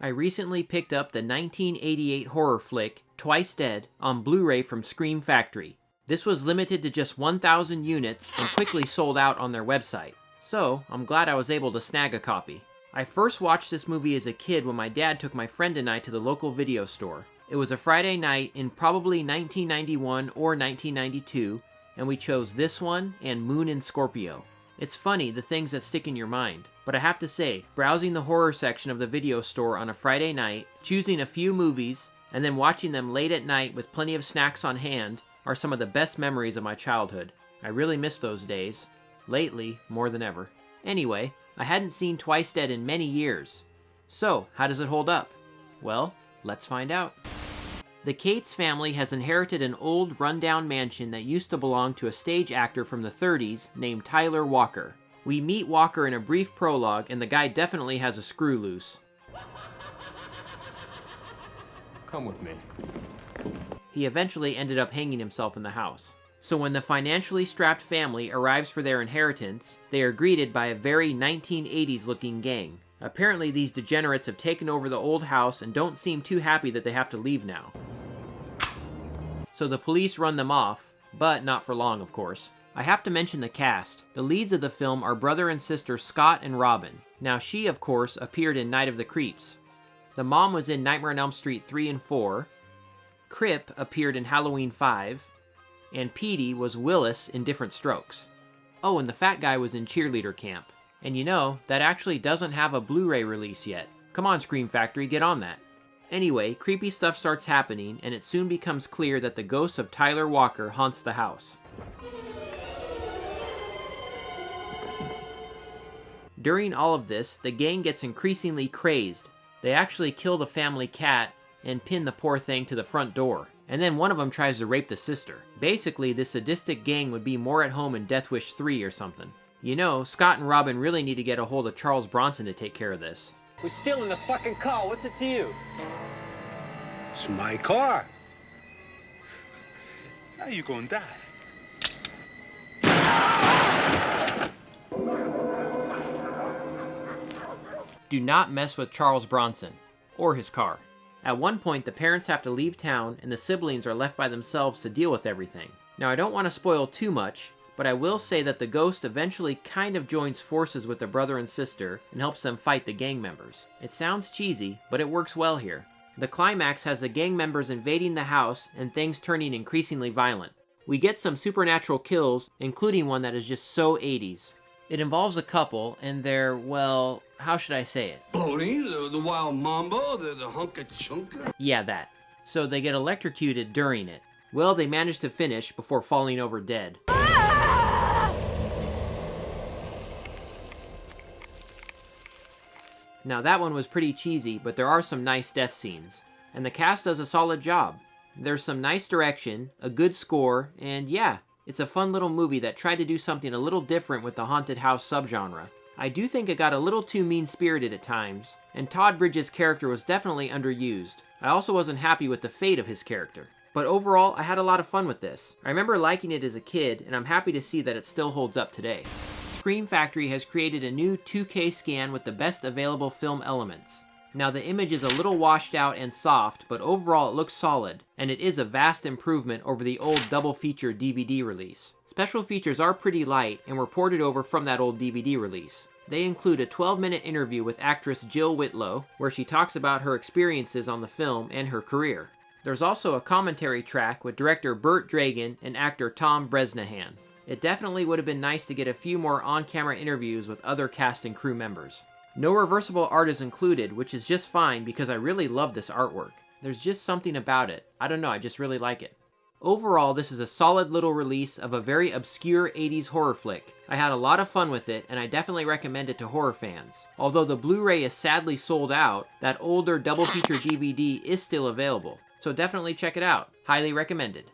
I recently picked up the 1988 horror flick, Twice Dead, on Blu-ray from Scream Factory. This was limited to just 1,000 units and quickly sold out on their website. So, I'm glad I was able to snag a copy. I first watched this movie as a kid when my dad took my friend and I to the local video store. It was a Friday night in probably 1991 or 1992, and we chose this one and Moon and Scorpio. It's funny, the things that stick in your mind. But I have to say, browsing the horror section of the video store on a Friday night, choosing a few movies, and then watching them late at night with plenty of snacks on hand are some of the best memories of my childhood. I really miss those days. Lately, more than ever. Anyway, I hadn't seen Twice Dead in many years. So, how does it hold up? Well, let's find out. The Cates family has inherited an old, rundown mansion that used to belong to a stage actor from the 30s named Tyler Walker. We meet Walker in a brief prologue, and the guy definitely has a screw loose. Come with me. He eventually ended up hanging himself in the house. So when the financially strapped family arrives for their inheritance, they are greeted by a very 1980s looking gang. Apparently these degenerates have taken over the old house and don't seem too happy that they have to leave now. So the police run them off, but not for long, of course. I have to mention the cast. The leads of the film are brother and sister Scott and Robin. Now she, of course, appeared in Night of the Creeps. The mom was in Nightmare on Elm Street 3 and 4. Crip appeared in Halloween 5. And Petey was Willis in Different Strokes. Oh, and the fat guy was in Cheerleader Camp. And you know, that actually doesn't have a Blu-ray release yet. Come on, Scream Factory, get on that. Anyway, creepy stuff starts happening, and it soon becomes clear that the ghost of Tyler Walker haunts the house. During all of this, the gang gets increasingly crazed. They actually kill the family cat and pin the poor thing to the front door. And then one of them tries to rape the sister. Basically, this sadistic gang would be more at home in Death Wish 3 or something. You know, Scott and Robin really need to get a hold of Charles Bronson to take care of this. We're stealing the fucking car. What's it to you? It's my car. Now you gonna die. Do not mess with Charles Bronson, or his car. At one point, the parents have to leave town, and the siblings are left by themselves to deal with everything. Now, I don't want to spoil too much, but I will say that the ghost eventually kind of joins forces with the brother and sister and helps them fight the gang members. It sounds cheesy, but it works well here. The climax has the gang members invading the house and things turning increasingly violent. We get some supernatural kills, including one that is just so 80s. It involves a couple, and they're, well, how should I say it? Bodie, the wild mambo, the hunka chunka. Yeah, that. So they get electrocuted during it. Well, they manage to finish before falling over dead. Now that one was pretty cheesy, but there are some nice death scenes. And the cast does a solid job. There's some nice direction, a good score, and yeah, it's a fun little movie that tried to do something a little different with the haunted house subgenre. I do think it got a little too mean-spirited at times, and Todd Bridges' character was definitely underused. I also wasn't happy with the fate of his character. But overall, I had a lot of fun with this. I remember liking it as a kid, and I'm happy to see that it still holds up today. Scream Factory has created a new 2K scan with the best available film elements. Now the image is a little washed out and soft, but overall it looks solid, and it is a vast improvement over the old double feature DVD release. Special features are pretty light and were ported over from that old DVD release. They include a 12-minute interview with actress Jill Whitlow, where she talks about her experiences on the film and her career. There's also a commentary track with director Burt Dragan and actor Tom Bresnahan. It definitely would have been nice to get a few more on-camera interviews with other cast and crew members. No reversible art is included, which is just fine because I really love this artwork. There's just something about it. I don't know, I just really like it. Overall, this is a solid little release of a very obscure 80s horror flick. I had a lot of fun with it, and I definitely recommend it to horror fans. Although the Blu-ray is sadly sold out, that older double feature DVD is still available. So definitely check it out. Highly recommended.